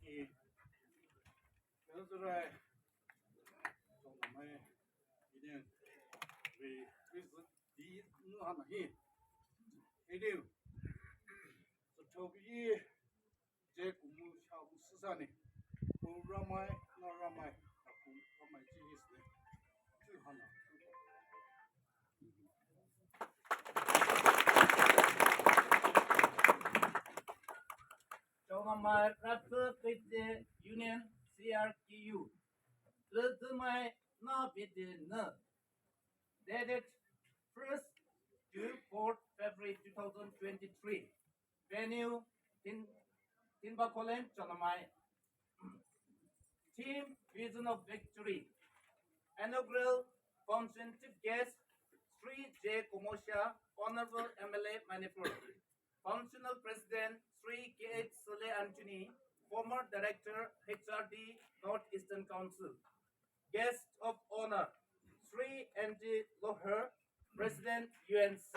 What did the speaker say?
이 현재의 Chaonamai 이는 왜 그래서 이 하나 해 이래요. 저기 제 공무샤고 수사네 Poumai 나라마이 Poumai 지리스네 그 하나 Chaonamai Reafii and Keize Union CRTU. Piidiimai Nah Vede dated 1st to 4th February 2023. Venue Thingba Khullen, Chaonamai. Team Vision of Victory. Inaugural function chief guest Sri J. Komosha, Honorable MLA Manipur. Functional President Sri K. Sule Antony, former Director HRD Northeastern Council. Guest of Honor Sri N.G. Loher, President UNC.